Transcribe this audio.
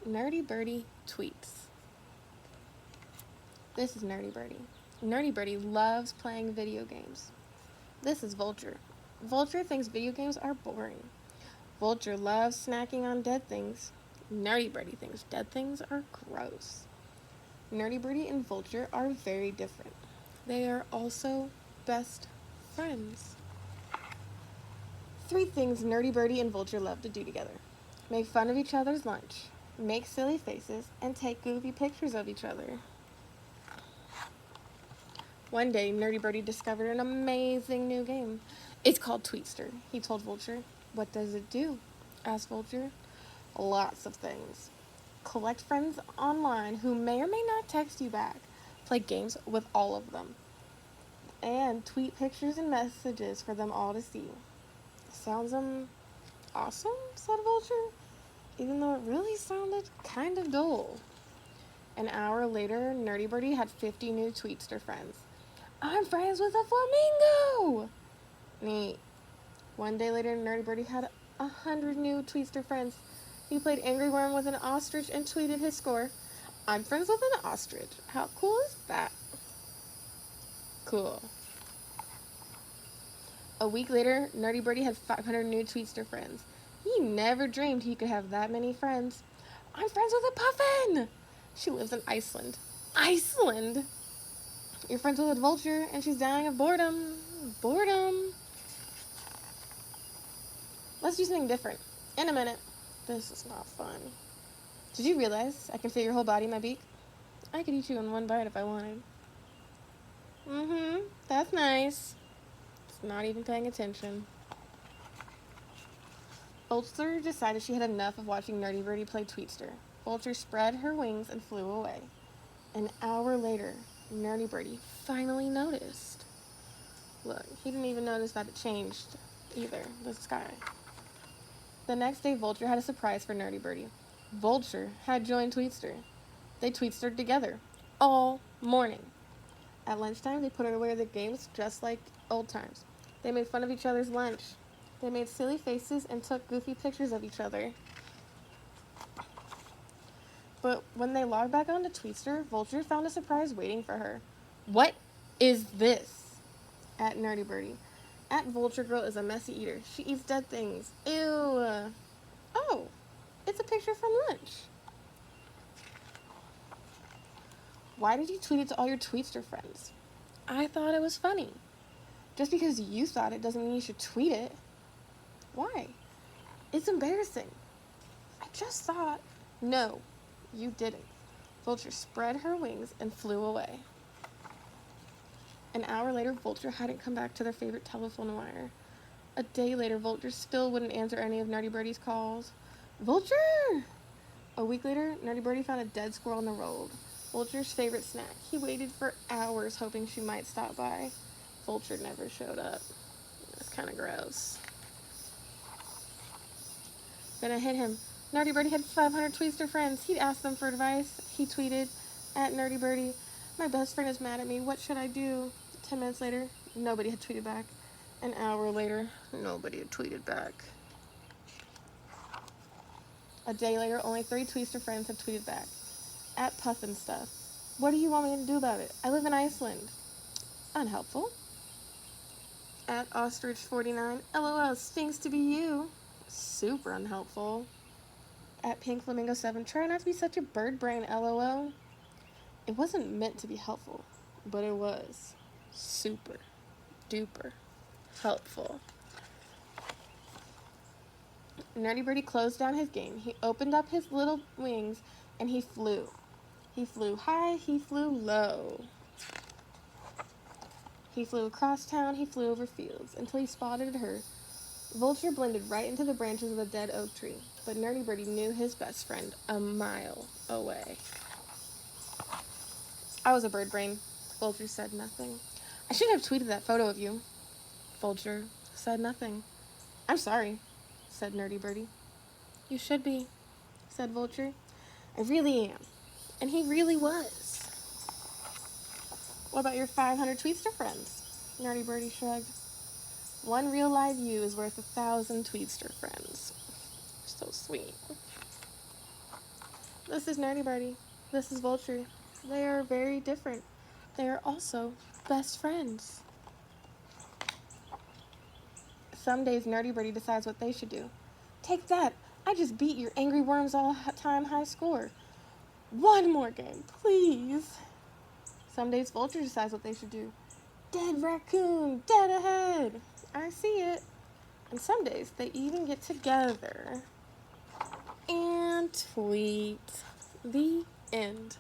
Nerdy Birdie tweets. This is Nerdy Birdie. Nerdy Birdie loves playing video games. This is Vulture. Vulture thinks video games are boring. Vulture loves snacking on dead things. Nerdy Birdie thinks dead things are gross. Nerdy Birdie and Vulture are very different. They are also best friends. 3 things Nerdy Birdie and Vulture love to do together: make fun of each other's lunch, make silly faces, and take goofy pictures of each other. One day, Nerdy Birdie discovered an amazing new game. It's called Tweetster, he told Vulture. What does it do? Asked Vulture. Lots of things. Collect friends online who may or may not text you back. Play games with all of them. And tweet pictures and messages for them all to see. Sounds awesome, said Vulture, even though it really sounded kind of dull. An hour later, Nerdy Birdie had 50 new Tweetster friends. I'm friends with a flamingo! Neat. One day later, Nerdy Birdie had 100 new Tweetster friends. He played Angry Worm with an ostrich and tweeted his score. I'm friends with an ostrich. How cool is that? Cool. A week later, Nerdy Birdie had 500 new Tweetster friends. He never dreamed he could have that many friends. I'm friends with a puffin! She lives in Iceland. Iceland! You're friends with a vulture, and she's dying of boredom. Boredom. Let's do something different. In a minute. This is not fun. Did you realize I can fit your whole body in my beak? I could eat you in one bite if I wanted. That's nice. It's not even paying attention. Vulture decided she had enough of watching Nerdy Birdie play Tweetster. Vulture spread her wings and flew away. An hour later, Nerdy Birdie finally noticed. Look, he didn't even notice that it changed either, the sky. The next day, Vulture had a surprise for Nerdy Birdie. Vulture had joined Tweetster. They Tweetstered together all morning. At lunchtime, they put away their games just like old times. They made fun of each other's lunch. They made silly faces and took goofy pictures of each other. But when they logged back onto Tweetster, Vulture found a surprise waiting for her. What is this? At Nerdy Birdie. At Vulture Girl is a messy eater. She eats dead things. Ew. Oh, it's a picture from lunch. Why did you tweet it to all your Tweetster friends? I thought it was funny. Just because you thought it doesn't mean you should tweet it. Why? It's embarrassing. I just thought. No, you didn't. Vulture spread her wings and flew away. An hour later, Vulture hadn't come back to their favorite telephone wire. A day later, Vulture still wouldn't answer any of Nerdy Birdie's calls. Vulture! A week later, Nerdy Birdie found a dead squirrel in the road. Vulture's favorite snack. He waited for hours hoping she might stop by. Vulture never showed up. That's kind of gross. Then I hit him. Nerdy Birdie had 500 Tweetster friends. He'd asked them for advice. He tweeted, at Nerdy Birdie, my best friend is mad at me. What should I do? 10 minutes later, nobody had tweeted back. An hour later, nobody had tweeted back. A day later, only 3 Tweetster friends had tweeted back. At Puffin Stuff. What do you want me to do about it? I live in Iceland. Unhelpful. At Ostrich49. LOL, stinks to be you. Super unhelpful. At Pink Flamingo 7. Try not to be such a bird brain, LOL. It wasn't meant to be helpful, but it was super duper helpful. Nerdy Birdie closed down his game. He opened up his little wings and he flew. He flew high, he flew low. He flew across town, he flew over fields, until he spotted her. Vulture blended right into the branches of a dead oak tree, but Nerdy Birdie knew his best friend a mile away. I was a bird brain. Vulture said nothing. I should have tweeted that photo of you. Vulture said nothing. I'm sorry, said Nerdy Birdie. You should be, said Vulture. I really am. And he really was. What about your 500 Tweetster friends? Nerdy Birdie shrugged. One real live you is worth 1,000 Tweetster friends. So sweet. This is Nerdy Birdie. This is Vulture. They are very different. They are also best friends. Some days Nerdy Birdie decides what they should do. Take that! I just beat your Angry Worms all-time high score. One more game, please. Some days Vulture decides what they should do. Dead raccoon, dead ahead. I see it. And some days they even get together and tweet. The end.